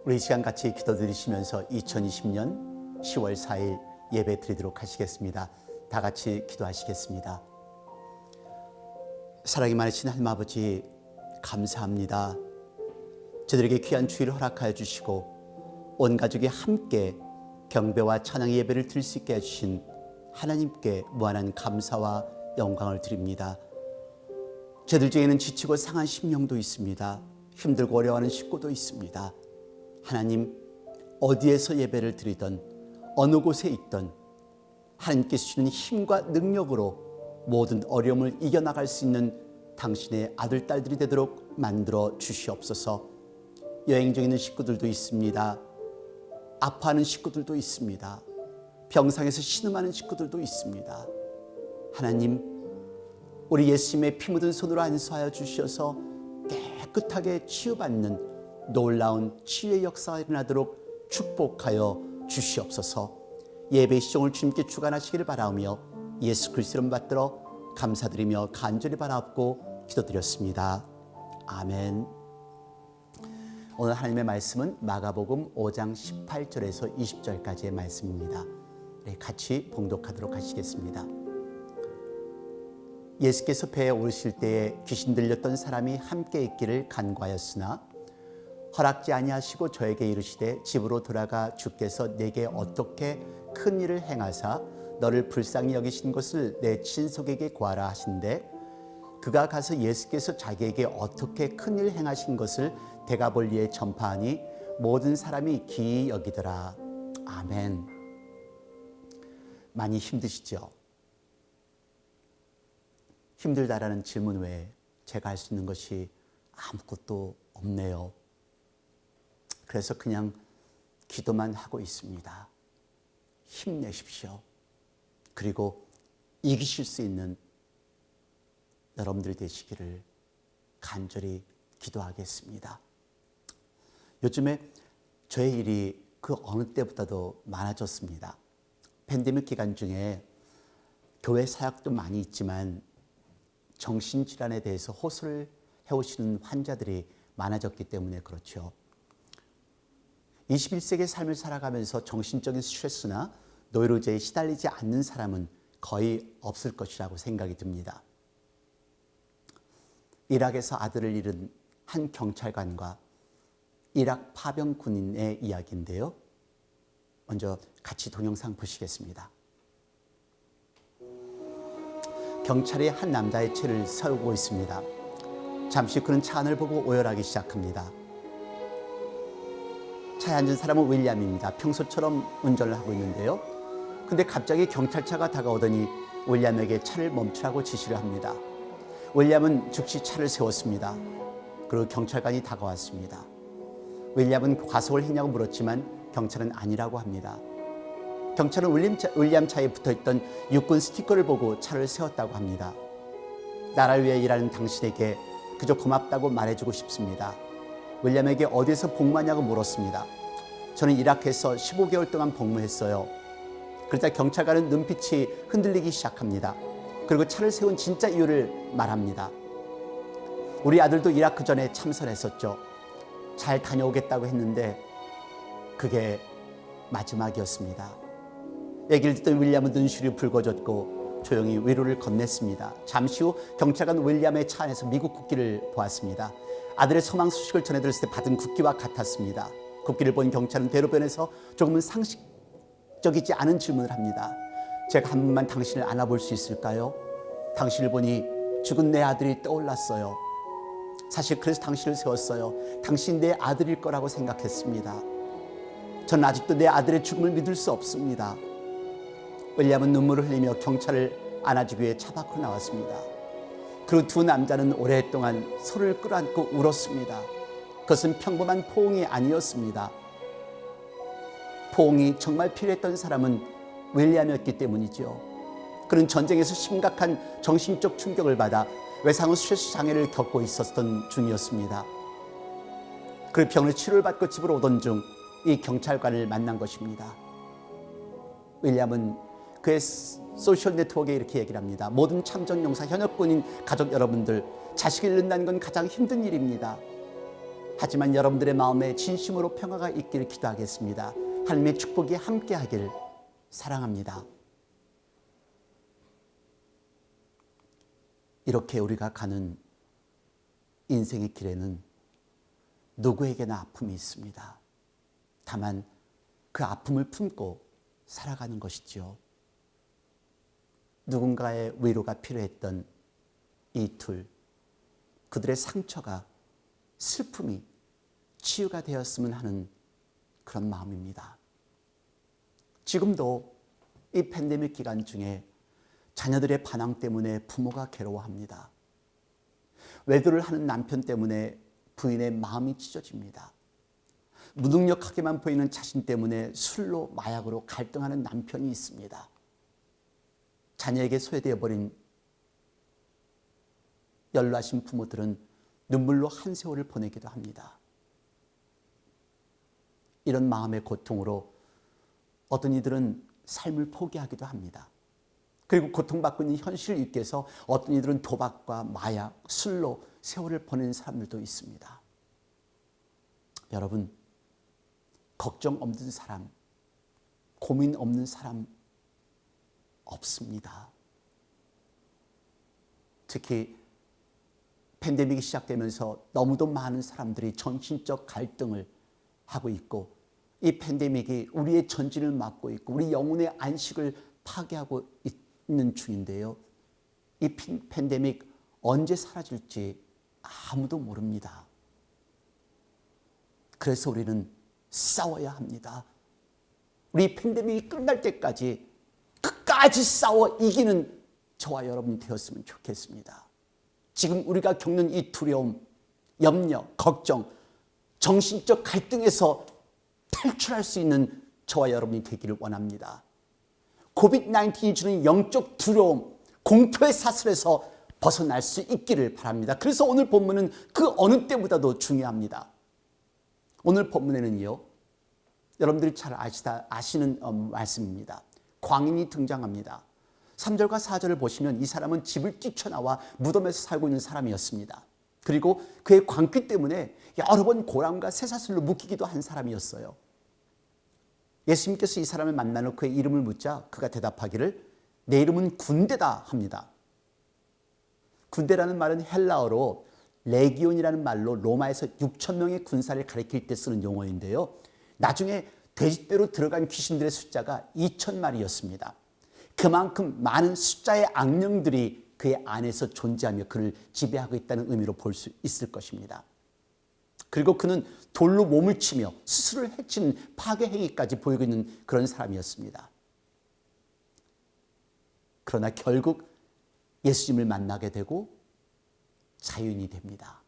우리 이 시간 같이 기도드리시면서 2020년 10월 4일 예배 드리도록 하시겠습니다. 다 같이 기도하시겠습니다. 사랑이 많으신 하나님 아버지, 감사합니다. 저들에게 귀한 주일을 허락하여 주시고 온 가족이 함께 경배와 찬양의 예배를 드릴 수 있게 해주신 하나님께 무한한 감사와 영광을 드립니다. 저들 중에는 지치고 상한 심령도 있습니다. 힘들고 어려워하는 식구도 있습니다. 하나님, 어디에서 예배를 드리든 어느 곳에 있든 하나님께서 주시는 힘과 능력으로 모든 어려움을 이겨나갈 수 있는 당신의 아들, 딸들이 되도록 만들어 주시옵소서. 여행 중에 있는 식구들도 있습니다. 아파하는 식구들도 있습니다. 병상에서 신음하는 식구들도 있습니다. 하나님, 우리 예수님의 피 묻은 손으로 안수하여 주셔서 깨끗하게 치유받는 놀라운 치유의 역사가 일어나도록 축복하여 주시옵소서. 예배 시종을 주님께 주관하시기를 바라오며 예수 그리스도를 받들어 감사드리며 간절히 바라옵고 기도드렸습니다. 아멘. 오늘 하나님의 말씀은 마가복음 5장 18절에서 20절까지의 말씀입니다. 같이 봉독하도록 하시겠습니다. 예수께서 배에 오르실 때에 귀신 들렸던 사람이 함께 있기를 간구하였으나 허락지 아니하시고 저에게 이르시되 집으로 돌아가 주께서 내게 어떻게 큰 일을 행하사 너를 불쌍히 여기신 것을 내 친속에게 구하라 하신대, 그가 가서 예수께서 자기에게 어떻게 큰 일을 행하신 것을 데가볼리에 전파하니 모든 사람이 기이 여기더라. 아멘. 많이 힘드시죠? 힘들다라는 질문 외에 제가 할 수 있는 것이 아무것도 없네요. 그래서 그냥 기도만 하고 있습니다. 힘내십시오. 그리고 이기실 수 있는 여러분들이 되시기를 간절히 기도하겠습니다. 요즘에 저의 일이 그 어느 때보다도 많아졌습니다. 팬데믹 기간 중에 교회 사역도 많이 있지만 정신질환에 대해서 호소를 해오시는 환자들이 많아졌기 때문에 그렇죠. 21세기의 삶을 살아가면서 정신적인 스트레스나 노이로제에 시달리지 않는 사람은 거의 없을 것이라고 생각이 듭니다. 이락에서 아들을 잃은 한 경찰관과 이락 파병 군인의 이야기인데요. 먼저 같이 동영상 보시겠습니다. 경찰이 한 남자의 차를 세우고 있습니다. 잠시 그는 차 안을 보고 오열하기 시작합니다. 차에 앉은 사람은 윌리엄입니다. 평소처럼 운전을 하고 있는데요. 근데 갑자기 경찰차가 다가오더니 윌리엄에게 차를 멈추라고 지시를 합니다. 윌리엄은 즉시 차를 세웠습니다. 그리고 경찰관이 다가왔습니다. 윌리엄은 과속을 했냐고 물었지만 경찰은 아니라고 합니다. 경찰은 윌리엄 차에 붙어있던 육군 스티커를 보고 차를 세웠다고 합니다. 나라를 위해 일하는 당신에게 그저 고맙다고 말해주고 싶습니다. 윌리엄에게 어디서 복무하냐고 물었습니다. 저는 이라크에서 15개월 동안 복무했어요. 그러자 경찰관은 눈빛이 흔들리기 시작합니다. 그리고 차를 세운 진짜 이유를 말합니다. 우리 아들도 이라크 전에 참선했었죠. 잘 다녀오겠다고 했는데 그게 마지막이었습니다. 얘기를 듣던 윌리엄은 눈시울이 붉어졌고 조용히 위로를 건넸습니다. 잠시 후 경찰관 윌리엄의 차 안에서 미국 국기를 보았습니다. 아들의 소망 소식을 전해들었을 때 받은 국기와 같았습니다. 국기를 본 경찰은 대로변에서 조금은 상식적이지 않은 질문을 합니다. 제가 한 번만 당신을 안아볼 수 있을까요? 당신을 보니 죽은 내 아들이 떠올랐어요. 사실 그래서 당신을 세웠어요. 당신 내 아들일 거라고 생각했습니다. 저는 아직도 내 아들의 죽음을 믿을 수 없습니다. 윌리엄은 눈물을 흘리며 경찰을 안아주기 위해 차 밖으로 나왔습니다. 그리고 두 남자는 오랫동안 서로를 끌어안고 울었습니다. 그것은 평범한 포옹이 아니었습니다. 포옹이 정말 필요했던 사람은 윌리엄이었기 때문이죠. 그는 전쟁에서 심각한 정신적 충격을 받아 외상후 스트레스 장애를 겪고 있었던 중이었습니다. 그 병을 치료를 받고 집으로 오던 중 이 경찰관을 만난 것입니다. 윌리엄은 그의 소셜 네트워크에 이렇게 얘기를 합니다. 모든 참전용사 현역군인 가족 여러분들, 자식을 잃는다는 건 가장 힘든 일입니다. 하지만 여러분들의 마음에 진심으로 평화가 있기를 기도하겠습니다. 하나님의 축복이 함께하길 사랑합니다. 이렇게 우리가 가는 인생의 길에는 누구에게나 아픔이 있습니다. 다만 그 아픔을 품고 살아가는 것이지요. 누군가의 위로가 필요했던 이 둘, 그들의 상처가, 슬픔이 치유가 되었으면 하는 그런 마음입니다. 지금도 이 팬데믹 기간 중에 자녀들의 반항 때문에 부모가 괴로워합니다. 외도를 하는 남편 때문에 부인의 마음이 찢어집니다. 무능력하게만 보이는 자신 때문에 술로 마약으로 갈등하는 남편이 있습니다. 자녀에게 소외되어 버린 연로하신 부모들은 눈물로 한 세월을 보내기도 합니다. 이런 마음의 고통으로 어떤 이들은 삶을 포기하기도 합니다. 그리고 고통받고 있는 현실을 잊게해서 어떤 이들은 도박과 마약, 술로 세월을 보내는 사람들도 있습니다. 여러분, 걱정 없는 사람, 고민 없는 사람 없습니다. 특히 팬데믹이 시작되면서 너무도 많은 사람들이 정신적 갈등을 하고 있고, 이 팬데믹이 우리의 전진을 막고 있고 우리 영혼의 안식을 파괴하고 있는 중인데요. 이 팬데믹 언제 사라질지 아무도 모릅니다. 그래서 우리는 싸워야 합니다. 우리 팬데믹이 끝날 때까지 끝까지 싸워 이기는 저와 여러분이 되었으면 좋겠습니다. 지금 우리가 겪는 이 두려움, 염려, 걱정, 정신적 갈등에서 탈출할 수 있는 저와 여러분이 되기를 원합니다. 코비드-19이 주는 영적 두려움, 공포의 사슬에서 벗어날 수 있기를 바랍니다. 그래서 오늘 본문은 그 어느 때보다도 중요합니다. 오늘 본문에는요, 여러분들이 잘 아시는 말씀입니다. 광인이 등장합니다. 3절과 4절을 보시면 이 사람은 집을 뛰쳐나와 무덤에서 살고 있는 사람이었습니다. 그리고 그의 광기 때문에 여러 번 고랑과 쇠사슬로 묶이기도 한 사람이었어요. 예수님께서 이 사람을 만나는 그의 이름을 묻자 그가 대답하기를 내 이름은 군대다 합니다. 군대라는 말은 헬라어로 레기온이라는 말로 로마에서 6,000명의 군사를 가리킬 때 쓰는 용어인데요. 나중에 돼지떼로 들어간 귀신들의 숫자가 2,000마리였습니다. 그만큼 많은 숫자의 악령들이 그의 안에서 존재하며 그를 지배하고 있다는 의미로 볼 수 있을 것입니다. 그리고 그는 돌로 몸을 치며 스스로를 해치는 파괴 행위까지 보이고 있는 그런 사람이었습니다. 그러나 결국 예수님을 만나게 되고 자유인이 됩니다.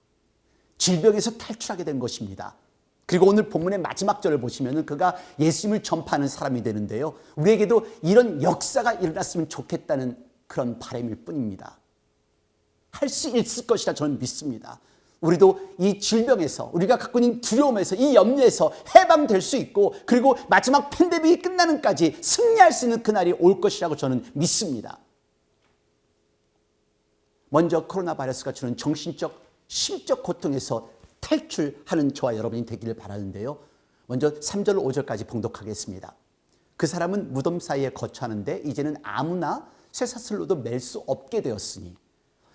질병에서 탈출하게 된 것입니다. 그리고 오늘 본문의 마지막 절을 보시면 그가 예수님을 전파하는 사람이 되는데요. 우리에게도 이런 역사가 일어났으면 좋겠다는 그런 바람일 뿐입니다. 할 수 있을 것이라 저는 믿습니다. 우리도 이 질병에서, 우리가 갖고 있는 두려움에서, 이 염려에서 해방될 수 있고, 그리고 마지막 팬데믹이 끝나는까지 승리할 수 있는 그날이 올 것이라고 저는 믿습니다. 먼저 코로나 바이러스가 주는 정신적, 심적 고통에서 탈출하는 저와 여러분이 되기를 바라는데요. 먼저 3절 5절까지 봉독하겠습니다. 그 사람은 무덤 사이에 거처하는데 이제는 아무나 쇠사슬로도 맬 수 없게 되었으니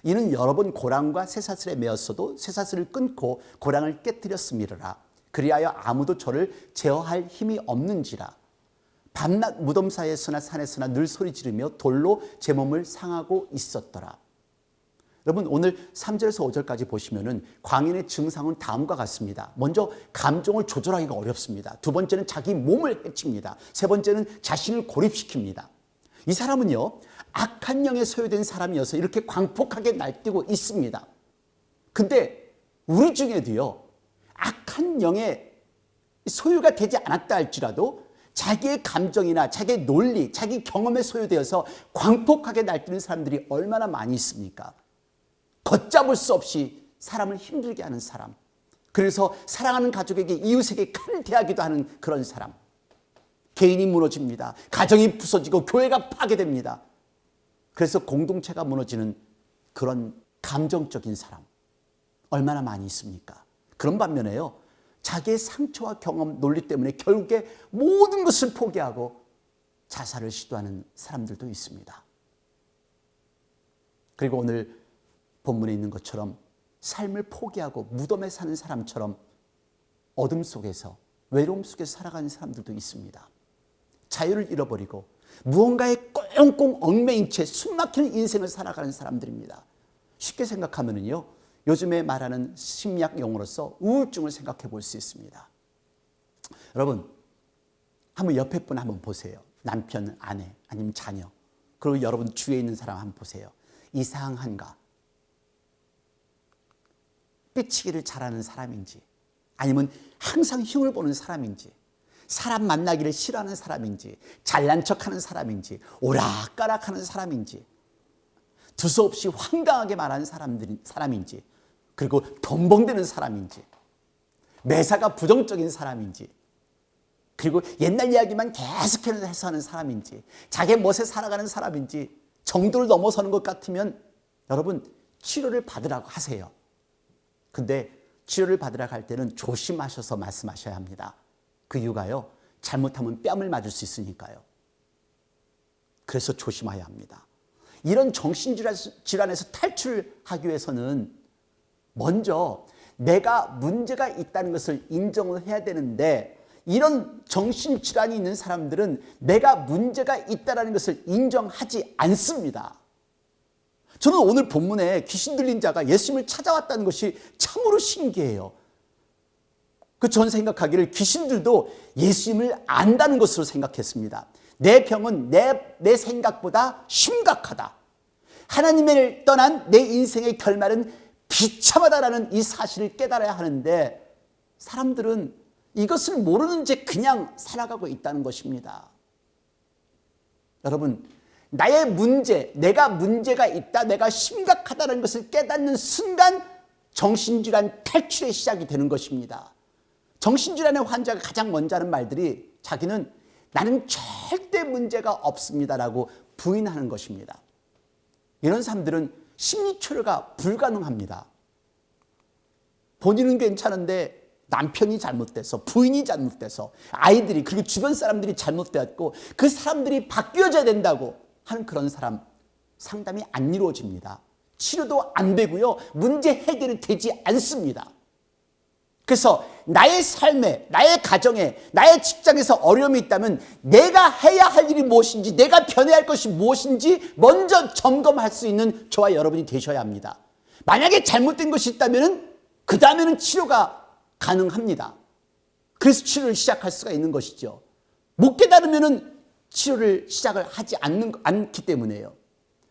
이는 여러 번 고랑과 쇠사슬에 매었어도 쇠사슬을 끊고 고랑을 깨뜨렸음이라. 그리하여 아무도 저를 제어할 힘이 없는지라. 밤낮 무덤 사이에서나 산에서나 늘 소리 지르며 돌로 제 몸을 상하고 있었더라. 여러분, 오늘 3절에서 5절까지 보시면은 광인의 증상은 다음과 같습니다. 먼저 감정을 조절하기가 어렵습니다. 두 번째는 자기 몸을 해칩니다. 세 번째는 자신을 고립시킵니다. 이 사람은요, 악한 영에 소유된 사람이어서 이렇게 광폭하게 날뛰고 있습니다. 근데 우리 중에도요, 악한 영에 소유가 되지 않았다 할지라도 자기의 감정이나 자기의 논리, 자기 경험에 소유되어서 광폭하게 날뛰는 사람들이 얼마나 많이 있습니까? 걷잡을 수 없이 사람을 힘들게 하는 사람, 그래서 사랑하는 가족에게, 이웃에게 칼을 대하기도 하는 그런 사람. 개인이 무너집니다. 가정이 부서지고 교회가 파괴됩니다. 그래서 공동체가 무너지는 그런 감정적인 사람 얼마나 많이 있습니까? 그런 반면에요, 자기의 상처와 경험, 논리 때문에 결국에 모든 것을 포기하고 자살을 시도하는 사람들도 있습니다. 그리고 오늘 본문에 있는 것처럼 삶을 포기하고 무덤에 사는 사람처럼 어둠 속에서, 외로움 속에서 살아가는 사람들도 있습니다. 자유를 잃어버리고 무언가에 꽁꽁 얽매인 채 숨막히는 인생을 살아가는 사람들입니다. 쉽게 생각하면요, 요즘에 말하는 심리학 용어로서 우울증을 생각해 볼 수 있습니다. 여러분, 한번 옆에 분 한번 보세요. 남편, 아내, 아니면 자녀, 그리고 여러분 주위에 있는 사람 한번 보세요. 이상한가? 삐치기를 잘하는 사람인지, 아니면 항상 흉을 보는 사람인지, 사람 만나기를 싫어하는 사람인지, 잘난 척하는 사람인지, 오락가락하는 사람인지, 두서없이 황당하게 말하는 사람인지, 그리고 덤벙대는 사람인지, 매사가 부정적인 사람인지, 그리고 옛날 이야기만 계속해서 하는 사람인지, 자기 멋에 살아가는 사람인지 정도를 넘어서는 것 같으면 여러분 치료를 받으라고 하세요. 근데 치료를 받으라고 할 때는 조심하셔서 말씀하셔야 합니다. 그 이유가요, 잘못하면 뺨을 맞을 수 있으니까요. 그래서 조심해야 합니다. 이런 정신질환에서 탈출하기 위해서는 먼저 내가 문제가 있다는 것을 인정을 해야 되는데, 이런 정신질환이 있는 사람들은 내가 문제가 있다는 것을 인정하지 않습니다. 저는 오늘 본문에 귀신 들린 자가 예수님을 찾아왔다는 것이 참으로 신기해요. 전 생각하기를 귀신들도 예수님을 안다는 것으로 생각했습니다. 내 병은 내 생각보다 심각하다. 하나님을 떠난 내 인생의 결말은 비참하다라는 이 사실을 깨달아야 하는데, 사람들은 이것을 모르는 채 그냥 살아가고 있다는 것입니다. 여러분, 나의 문제, 내가 문제가 있다, 내가 심각하다는 것을 깨닫는 순간 정신질환 탈출의 시작이 되는 것입니다. 정신질환의 환자가 가장 먼저 하는 말들이, 자기는 나는 절대 문제가 없습니다라고 부인하는 것입니다. 이런 사람들은 심리치료가 불가능합니다. 본인은 괜찮은데 남편이 잘못돼서, 부인이 잘못돼서, 아이들이, 그리고 주변 사람들이 잘못되었고 그 사람들이 바뀌어져야 된다고 하는 그런 사람, 상담이 안 이루어집니다. 치료도 안 되고요, 문제 해결이 되지 않습니다. 그래서 나의 삶에, 나의 가정에, 나의 직장에서 어려움이 있다면 내가 해야 할 일이 무엇인지, 내가 변해야 할 것이 무엇인지 먼저 점검할 수 있는 저와 여러분이 되셔야 합니다. 만약에 잘못된 것이 있다면 그 다음에는 치료가 가능합니다. 그래서 치료를 시작할 수가 있는 것이죠. 못 깨달으면 치료를 시작을 하지 않기 때문에요.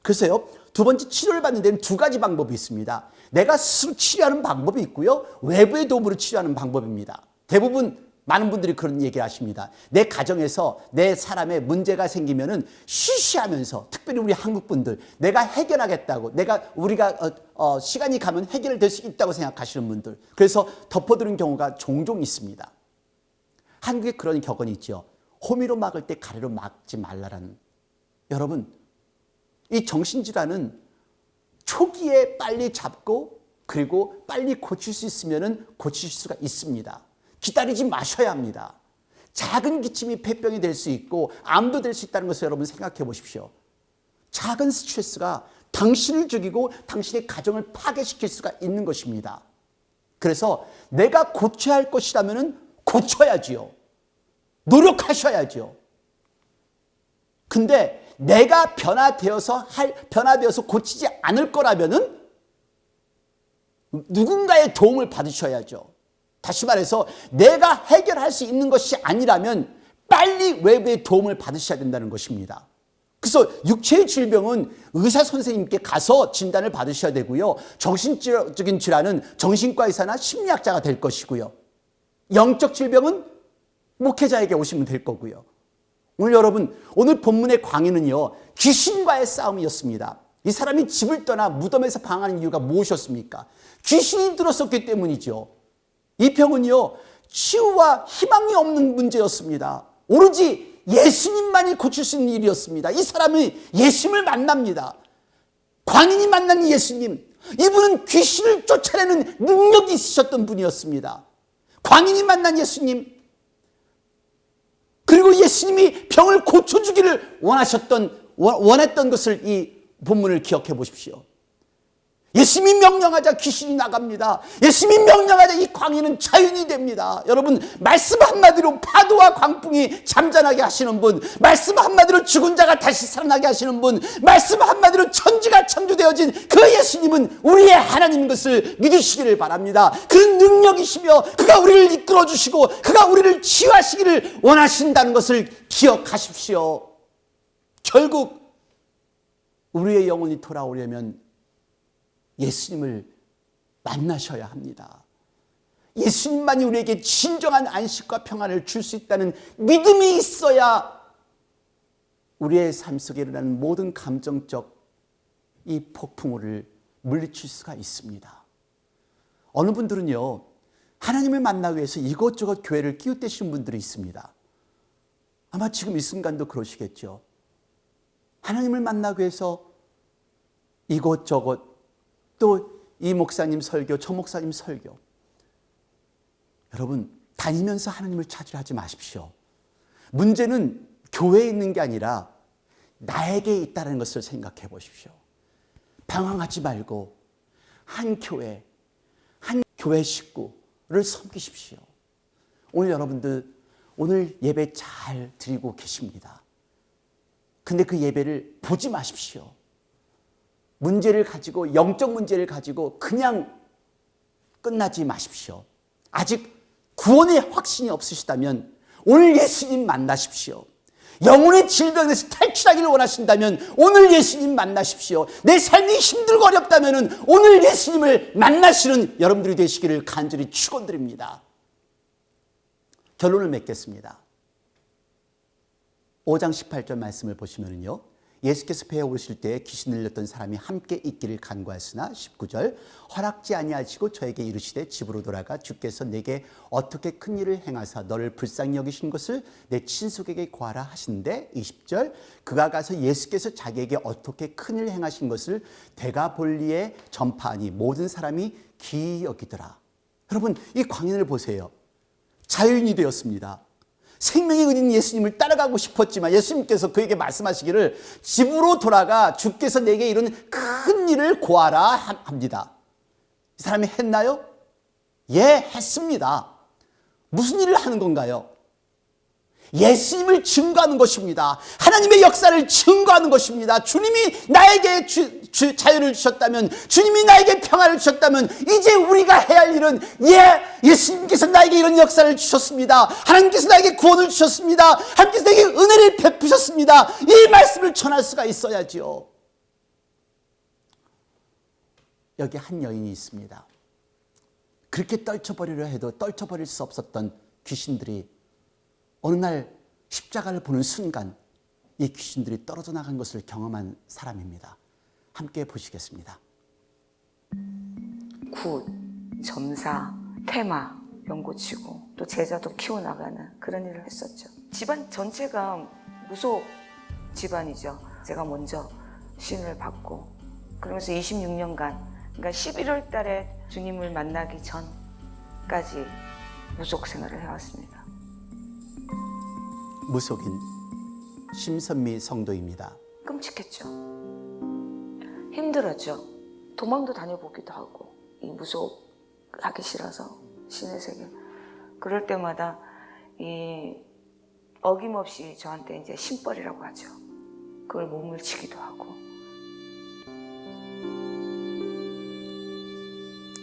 그래서요, 두 번째, 치료를 받는 데는 두 가지 방법이 있습니다. 내가 스스로 치료하는 방법이 있고요, 외부의 도움으로 치료하는 방법입니다. 대부분 많은 분들이 그런 얘기를 하십니다. 내 가정에서 내 사람의 문제가 생기면은 쉬쉬하면서, 특별히 우리 한국 분들, 내가 해결하겠다고, 우리가 시간이 가면 해결될 수 있다고 생각하시는 분들, 그래서 덮어두는 경우가 종종 있습니다. 한국에 그런 격언이 있죠. 호미로 막을 때 가래로 막지 말라라는. 여러분, 이 정신질환은 초기에 빨리 잡고 그리고 빨리 고칠 수 있으면 고칠 수가 있습니다. 기다리지 마셔야 합니다. 작은 기침이 폐병이 될 수 있고 암도 될 수 있다는 것을 여러분 생각해 보십시오. 작은 스트레스가 당신을 죽이고 당신의 가정을 파괴시킬 수가 있는 것입니다. 그래서 내가 고쳐야 할 것이라면 고쳐야지요. 노력하셔야죠. 근데 내가 변화되어서 고치지 않을 거라면은 누군가의 도움을 받으셔야죠. 다시 말해서 내가 해결할 수 있는 것이 아니라면 빨리 외부의 도움을 받으셔야 된다는 것입니다. 그래서 육체의 질병은 의사 선생님께 가서 진단을 받으셔야 되고요, 정신적인 질환은 정신과 의사나 심리학자가 될 것이고요, 영적 질병은 목회자에게 오시면 될 거고요. 오늘 본문의 광인은요, 귀신과의 싸움이었습니다. 이 사람이 집을 떠나 무덤에서 방황하는 이유가 무엇이었습니까? 귀신이 들었었기 때문이죠. 이 병은요, 치유와 희망이 없는 문제였습니다. 오로지 예수님만이 고칠 수 있는 일이었습니다. 이 사람이 예수님을 만납니다. 광인이 만난 예수님, 이분은 귀신을 쫓아내는 능력이 있으셨던 분이었습니다. 광인이 만난 예수님, 그리고 예수님이 병을 고쳐주기를 원했던 것을 이 본문을 기억해 보십시오. 예수님이 명령하자 귀신이 나갑니다. 예수님이 명령하자 이 광인은 자연이 됩니다. 여러분, 말씀 한마디로 파도와 광풍이 잠잠하게 하시는 분, 말씀 한마디로 죽은 자가 다시 살아나게 하시는 분, 말씀 한마디로 천지가 창조되어진 그 예수님은 우리의 하나님인 것을 믿으시기를 바랍니다. 그 능력이시며 그가 우리를 이끌어주시고 그가 우리를 치유하시기를 원하신다는 것을 기억하십시오. 결국 우리의 영혼이 돌아오려면 예수님을 만나셔야 합니다. 예수님만이 우리에게 진정한 안식과 평안을 줄 수 있다는 믿음이 있어야 우리의 삶 속에 일어나는 모든 감정적 이 폭풍우를 물리칠 수가 있습니다. 어느 분들은요, 하나님을 만나기 위해서 이것저것 교회를 끼웃대시는 분들이 있습니다. 아마 지금 이 순간도 그러시겠죠. 하나님을 만나기 위해서 이것저것, 또 이 목사님 설교, 저 목사님 설교. 여러분, 다니면서 하나님을 찾으려 하지 마십시오. 문제는 교회에 있는 게 아니라 나에게 있다는 것을 생각해 보십시오. 방황하지 말고 한 교회 식구를 섬기십시오. 오늘 여러분들 오늘 예배 잘 드리고 계십니다. 근데 그 예배를 보지 마십시오. 문제를 가지고, 영적 문제를 가지고 그냥 끝나지 마십시오. 아직 구원의 확신이 없으시다면 오늘 예수님 만나십시오. 영혼의 질병에서 탈출하기를 원하신다면 오늘 예수님 만나십시오. 내 삶이 힘들고 어렵다면 오늘 예수님을 만나시는 여러분들이 되시기를 간절히 축원드립니다. 결론을 맺겠습니다. 5장 18절 말씀을 보시면요, 예수께서 배에 오르실 때에 귀신 들렸던 사람이 함께 있기를 간구하였으나 19절 허락지 아니하시고 저에게 이르시되 집으로 돌아가 주께서 내게 어떻게 큰 일을 행하사 너를 불쌍히 여기신 것을 내 친속에게 고하라 하신데 20절 그가 가서 예수께서 자기에게 어떻게 큰 일을 행하신 것을 데가볼리에 전파하니 모든 사람이 기이 여기더라. 여러분, 이 광인을 보세요. 자유인이 되었습니다. 생명의 은인 예수님을 따라가고 싶었지만 예수님께서 그에게 말씀하시기를 집으로 돌아가 주께서 내게 이룬 큰 일을 고하라 합니다. 이 사람이 했나요? 예, 했습니다. 무슨 일을 하는 건가요? 예수님을 증거하는 것입니다. 하나님의 역사를 증거하는 것입니다. 주님이 나에게 자유를 주셨다면, 주님이 나에게 평화를 주셨다면 이제 우리가 해야 할 일은 예수님께서 나에게 이런 역사를 주셨습니다. 하나님께서 나에게 구원을 주셨습니다. 하나님께서 나에게 은혜를 베푸셨습니다. 이 말씀을 전할 수가 있어야지요. 여기 한 여인이 있습니다. 그렇게 떨쳐버리려 해도 떨쳐버릴 수 없었던 귀신들이 어느 날 십자가를 보는 순간 이 귀신들이 떨어져 나간 것을 경험한 사람입니다. 함께 보시겠습니다. 굿, 점사, 테마, 연고치고 또 제자도 키워나가는 그런 일을 했었죠. 집안 전체가 무속 집안이죠. 제가 먼저 신을 받고 그러면서 26년간, 그러니까 11월 달에 주님을 만나기 전까지 무속 생활을 해왔습니다. 무속인 심선미 성도입니다. 끔찍했죠. 힘들었죠. 도망도 다녀보기도 하고, 이 무속 하기 싫어서 신의 세계. 그럴 때마다 이 어김없이 저한테 이제 신벌이라고 하죠. 그걸 몸을 치기도 하고.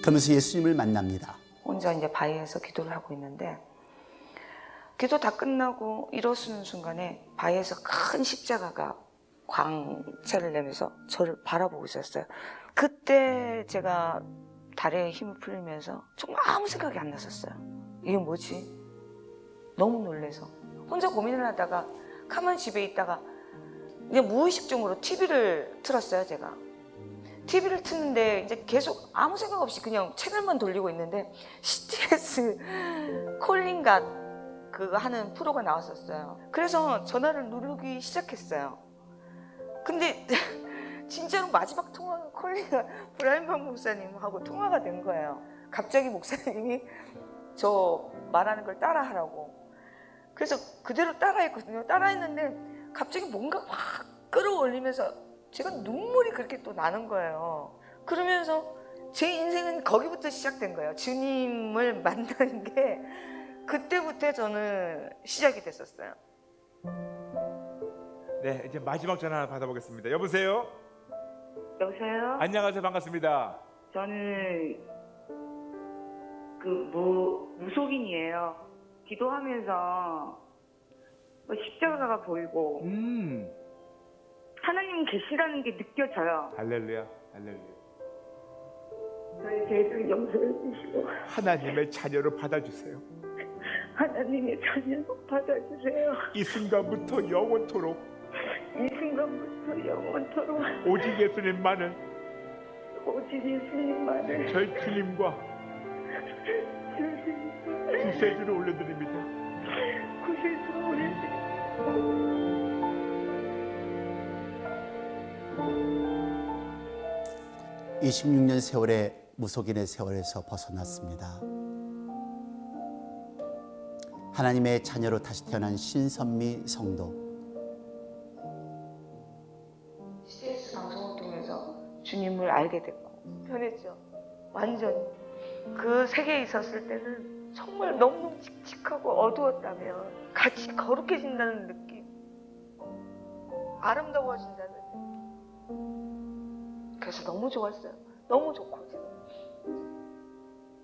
그러면서 예수님을 만납니다. 혼자 이제 바위에서 기도를 하고 있는데, 기도 다 끝나고 일어서는 순간에 바위에서 큰 십자가가 광채를 내면서 저를 바라보고 있었어요. 그때 제가 다리에 힘을 풀리면서 정말 아무 생각이 안 났었어요. 이게 뭐지? 너무 놀라서 혼자 고민을 하다가 가만히 집에 있다가 그냥 무의식적으로 TV를 틀었어요. 제가 TV를 트는데 이제 계속 아무 생각 없이 그냥 채널만 돌리고 있는데 CTS 콜링갓 그거 하는 프로가 나왔었어요. 그래서 전화를 누르기 시작했어요. 근데 진짜로 마지막 통화 콜리가 브라인만 목사님하고 통화가 된 거예요. 갑자기 목사님이 저 말하는 걸 따라하라고. 그래서 그대로 따라했거든요. 따라했는데 갑자기 뭔가 확 끌어올리면서 제가 눈물이 그렇게 또 나는 거예요. 그러면서 제 인생은 거기부터 시작된 거예요. 주님을 만나는 게 그때부터 저는 시작이 됐었어요. 네, 이제 마지막 전화 하나 받아보겠습니다. 여보세요? 여보세요? 안녕하세요. 반갑습니다. 저는 무속인이에요. 기도하면서 십자가가 보이고 하나님 계시다는 게 느껴져요. 할렐루야, 할렐루야. 저의 죄를 용서해 주시고 하나님의 자녀로 받아주세요. 하나님의 자녀로 받아주세요. 이 순간부터 영원토록 이 순간부터 영원토록 오직 예수님만을 오직 예수님만을 저희 주님과 구세주를 올려드립니다. 구세주로 올려드립니다. 26년 세월의 무속인의 세월에서 벗어났습니다. 하나님의 자녀로 다시 태어난 신선미 성도. CS 방송을 통해서 주님을 알게 됐고 변했죠. 완전히. 그 세계에 있었을 때는 정말 너무너무 칙칙하고 어두웠다면 같이 거룩해진다는 느낌, 아름다워진다는 느낌. 그래서 너무 좋았어요. 너무 좋고 지금.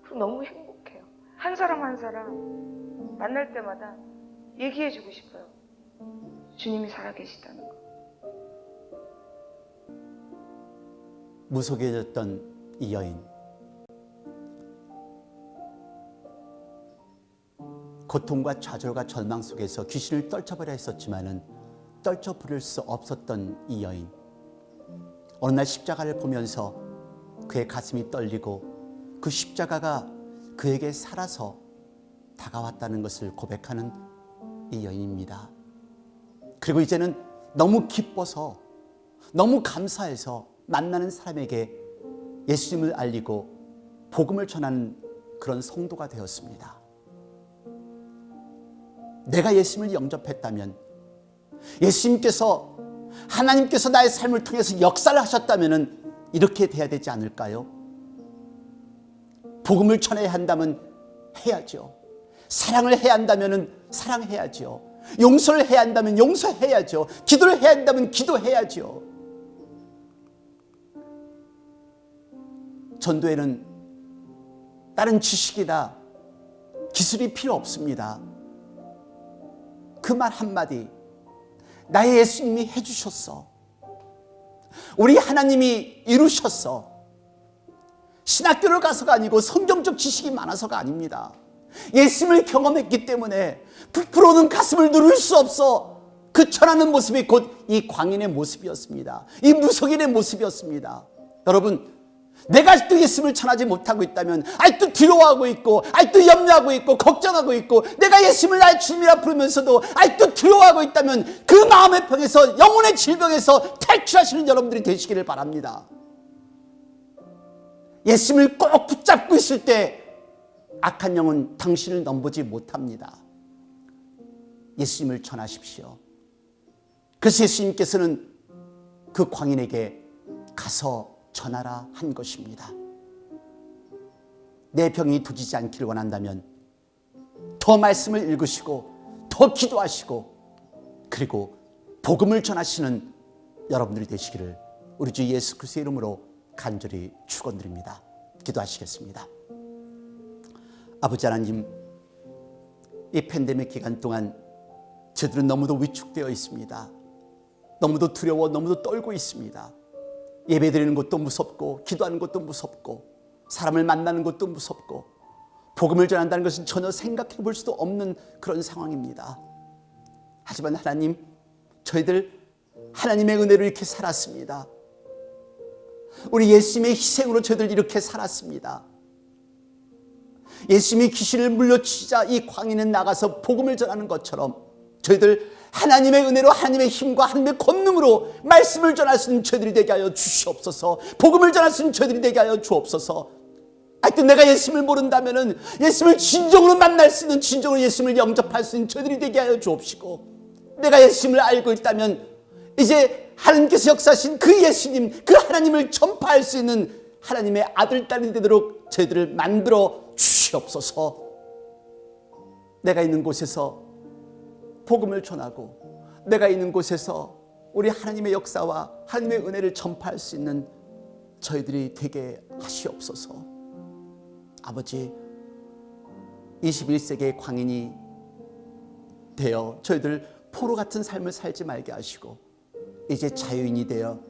그리고 너무 행복해요. 한 사람 한 사람 만날 때마다 얘기해주고 싶어요. 주님이 살아계시다는 거. 무속해졌던 이 여인, 고통과 좌절과 절망 속에서 귀신을 떨쳐버려 했었지만은 떨쳐 부릴 수 없었던 이 여인, 어느 날 십자가를 보면서 그의 가슴이 떨리고 그 십자가가 그에게 살아서 다가왔다는 것을 고백하는 이 여인입니다. 그리고 이제는 너무 기뻐서, 너무 감사해서 만나는 사람에게 예수님을 알리고 복음을 전하는 그런 성도가 되었습니다. 내가 예수님을 영접했다면, 예수님께서, 하나님께서 나의 삶을 통해서 역사를 하셨다면 이렇게 돼야 되지 않을까요? 복음을 전해야 한다면 해야죠. 사랑을 해야 한다면 사랑해야죠. 용서를 해야 한다면 용서해야죠. 기도를 해야 한다면 기도해야죠. 전도에는 다른 지식이나 기술이 필요 없습니다. 그 말 한마디, 나의 예수님이 해주셨어. 우리 하나님이 이루셨어. 신학교를 가서가 아니고 성경적 지식이 많아서가 아닙니다. 예수님을 경험했기 때문에 부풀어오는 가슴을 누를 수 없어. 그 전하는 모습이 곧 이 광인의 모습이었습니다. 이 무속인의 모습이었습니다. 여러분, 내가 아직도 예수님을 전하지 못하고 있다면, 아직도 두려워하고 있고, 아직도 염려하고 있고, 걱정하고 있고, 내가 예수님을 나의 주님이라 부르면서도 아직도 두려워하고 있다면 그 마음의 병에서, 영혼의 질병에서 탈출하시는 여러분들이 되시기를 바랍니다. 예수님을 꼭 붙잡고 있을 때 악한 영은 당신을 넘보지 못합니다. 예수님을 전하십시오. 그래서 예수님께서는 그 광인에게 가서 전하라 한 것입니다. 내 병이 도지지 않기를 원한다면 더 말씀을 읽으시고 더 기도하시고 그리고 복음을 전하시는 여러분들이 되시기를 우리 주 예수 그리스도의 이름으로 간절히 축원드립니다. 기도하시겠습니다. 아버지 하나님, 이 팬데믹 기간 동안 저들은 너무도 위축되어 있습니다. 너무도 두려워, 너무도 떨고 있습니다. 예배드리는 것도 무섭고, 기도하는 것도 무섭고, 사람을 만나는 것도 무섭고, 복음을 전한다는 것은 전혀 생각해 볼 수도 없는 그런 상황입니다. 하지만 하나님, 저희들 하나님의 은혜로 이렇게 살았습니다. 우리 예수님의 희생으로 저희들 이렇게 살았습니다. 예수님이 귀신을 물려치자 이 광인은 나가서 복음을 전하는 것처럼 저희들 하나님의 은혜로 하나님의 힘과 하나님의 권능으로 말씀을 전할 수 있는 저희들이 되게 하여 주시옵소서. 복음을 전할 수 있는 저희들이 되게 하여 주옵소서. 하여튼 내가 예수님을 모른다면은 예수님을 진정으로 만날 수 있는, 진정으로 예수님을 영접할 수 있는 저희들이 되게 하여 주옵시고, 내가 예수님을 알고 있다면 이제 하나님께서 역사하신 그 예수님, 그 하나님을 전파할 수 있는 하나님의 아들, 딸이 되도록 저희들을 만들어 주시옵소서. 내가 있는 곳에서 복음을 전하고, 내가 있는 곳에서 우리 하나님의 역사와 하나님의 은혜를 전파할 수 있는 저희들이 되게 하시옵소서. 아버지, 21세기의 광인이 되어 저희들 포로 같은 삶을 살지 말게 하시고, 이제 자유인이 되어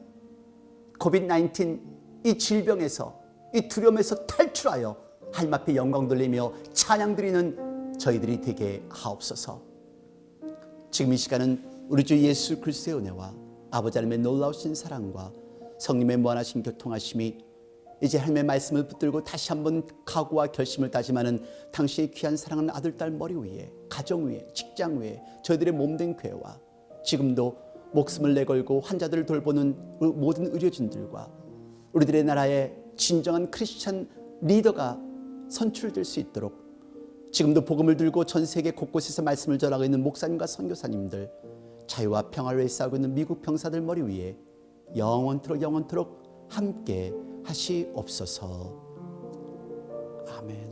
코비드-19 이 질병에서, 이 두려움에서 탈출하여 하나님 앞에 영광 돌리며 찬양 드리는 저희들이 되게 하옵소서. 지금 이 시간은 우리 주 예수 그리스도의 은혜와 아버지 하나님의 놀라우신 사랑과 성령의 무한하신 교통하심이 이제 하나님의 말씀을 붙들고 다시 한번 각오와 결심을 다짐하는 당신의 귀한 사랑하는 아들, 딸 머리 위에, 가정 위에, 직장 위에, 저희들의 몸된 교회와 지금도 목숨을 내걸고 환자들을 돌보는 모든 의료진들과 우리들의 나라의 진정한 크리스찬 리더가 선출될 수 있도록 지금도 복음을 들고 전 세계 곳곳에서 말씀을 전하고 있는 목사님과 선교사님들, 자유와 평화를 위해 싸우고 있는 미국 병사들 머리 위에 영원토록 함께 하시옵소서. 아멘.